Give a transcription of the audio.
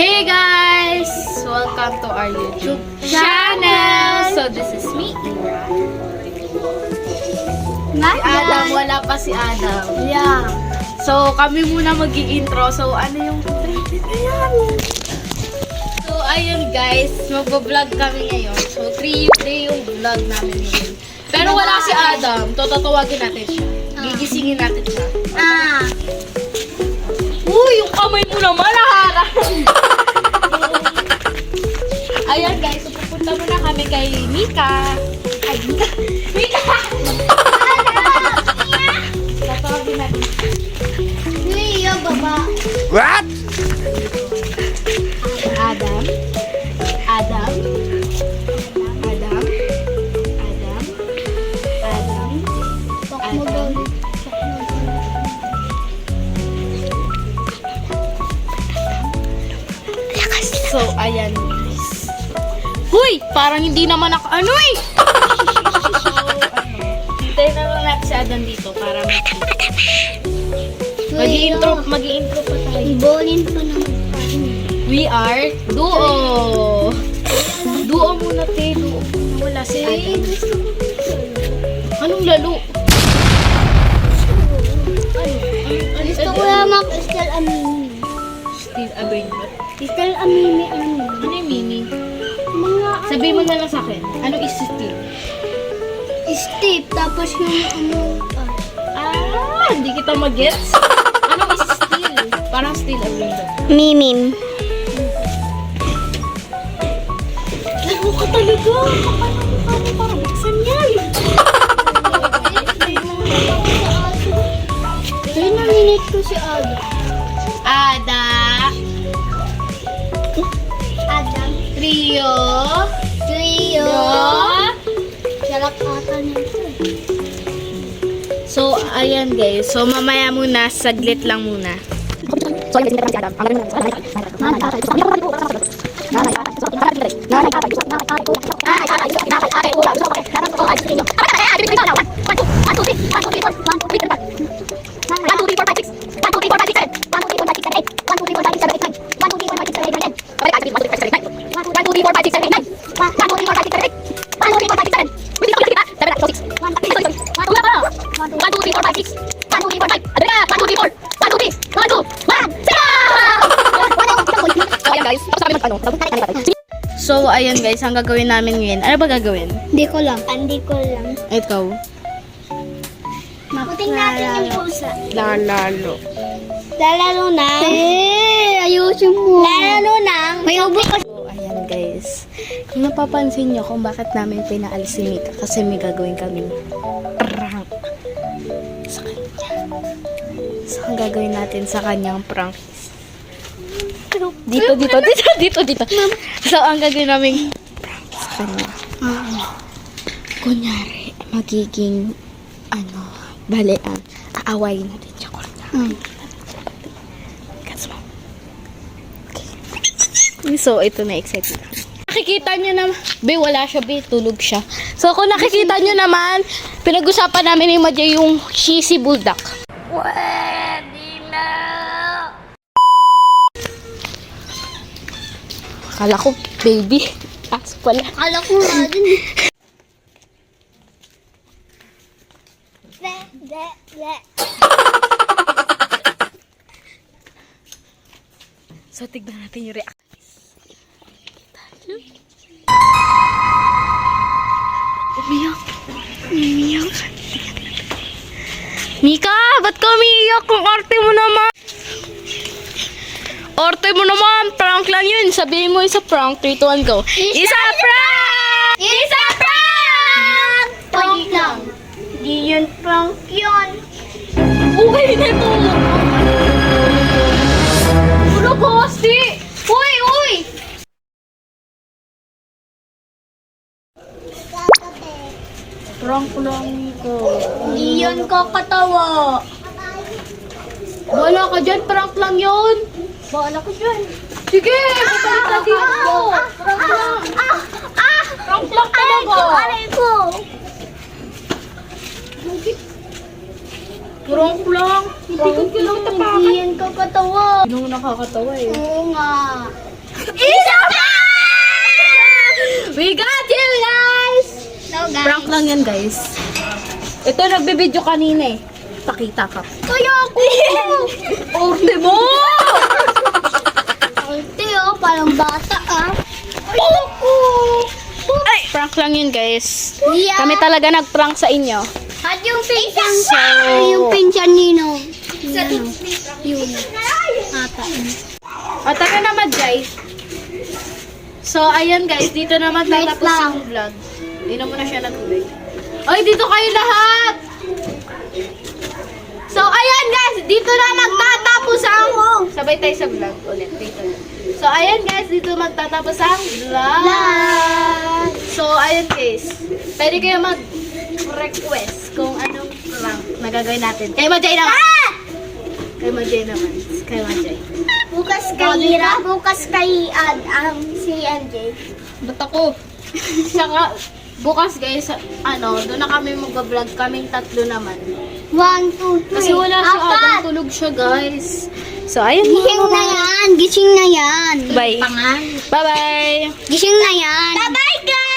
Hey guys! Welcome to our YouTube channel! So this is me, Ira. Si Adam, wala pa si Adam. Yeah. So kami muna mag-i-intro. So ano yung ayan. So ayun guys, mag-vlog kami ngayon. So 3-day yung vlog namin ngayon. Pero wala si Adam. Tatawagin natin siya. Gigisingin natin siya. Uy, yung kamay mo naman, nahara! Ayan guys, so pupunta muna kami kay Mika. Ay, Mika! Mika! Tatawagin natin. Iya, baba. What? Adam. Adam. Adam. Adam. Adam. Tok mo daw. So, ayan guys. Huy! Parang hindi naman ako, ano eh! So, hintayin na lang natin si Adam dito para mag-i-intro pa tayo. Ibonin pa naman tayo. We are Duo! Duo muna, te. Duo. Wala si Adam. Anong lalo? Gusto ko lang Crystal Amini. Still a brain rot. Crystal Amini, ano? Ano yung meaning? Mga Sabihin mo na lang sa akin. Ano is still? steep, tapos yung Hindi kita mag-gets. Ano is still? Parang still a brain rot. Mimim. Laro ka talaga. Kapal ang mukha mo. Parang buksan yan. Kaya naninit ko si Ada. Ada. Adam. Trio. Trio. Do. Sarap ata nito. So, ayan guys. So, mamaya muna. Saglit lang muna. So, ayan guys. Si Adam. Ang So, ayan guys, ang gagawin namin ngayon. Ano ba gagawin? Hindi ko lang. Hindi ko lang. Ikaw. Puting natin yung pusa. Lalalo. Lalaro na. Ayusin mo. Lalaro na. May ubo ka. So, ayan guys. Kung napapansin nyo kung bakit namin pinaalis si Mika, kasi may gagawin kami prank sa kanya. So, ang gagawin natin sa kanyang prank dito. So, ang gagawin namin prank sa kanya. Kunyari, magiging balian. Aawayin natin siya. Gets mo? Okay. So, ito na excited ako. Nakikita nyo naman, wala siya, tulog siya. So, kung nakikita nyo naman, pinag-usapan namin ni Madja yung cheesy bulldog. Pwede na! Akala ko, baby. Aso pala. Akala ko nga din. So, tignan natin yung reaction. Umiyak. Mika, ba't ka umiiyak? Kung arte mo naman. Arte mo naman. Prank lang yun. Sabihin mo isa prank. 3, 2, 1, go. Isa prank! Isa prank! Prank lang. Di yun prank yun. Okay na ito. Ulo ko, Asti. Uy! Prank lang ko. Di yun kakatawa. Wala ka dyan. Prank lang yun. Bahala ko dyan. Sige, kapalik na dito. Prank lang. Prank lang talaga. Aray ko. Prank lang. Hindi ko lang tapakan. Hindi yan kakatawa. Hindi nakakatawa eh. Oo nga. Isa pa! We got you guys! No, guys. Prank lang yan guys. Ito nagbibideo kanina eh. Pakita ka. Kaya ako. Orte mo! Ate, oh, parang bata, ah. Ayoko. Ay, prank lang yun guys. Yeah. Kami talaga nag-prank sa inyo. At yung pinsan So- yung pinsan nino. Yun. Ata. O, tara naman guys. So, ayan guys. Dito na magtatapos lang. yung vlog. Inom mo na siya ng tubig. Oy, dito kayo lahat! So, ayan guys. Dito na magtatapos ang... Sabay tayo sa vlog ulit. Dito na. So, ayan guys. Dito magtatapos ang vlog. So, ayan guys. Pwede kayo mag-request kung anong prank na gagawin natin. Kay Majay naman. Kay Majay naman. Kay Majay. Bukas kay Ira, bukas kay si MJ. Ba't ako? Saka, bukas guys, doon na kami mag-vlog. Kaming tatlo naman. 1, 2, 3. Kasi wala siya, Apat. tulog siya guys. So, ayun Gising na yan. Gising na yan. Bye. Pangan. Bye-bye. Gising na yan. Bye-bye, guys.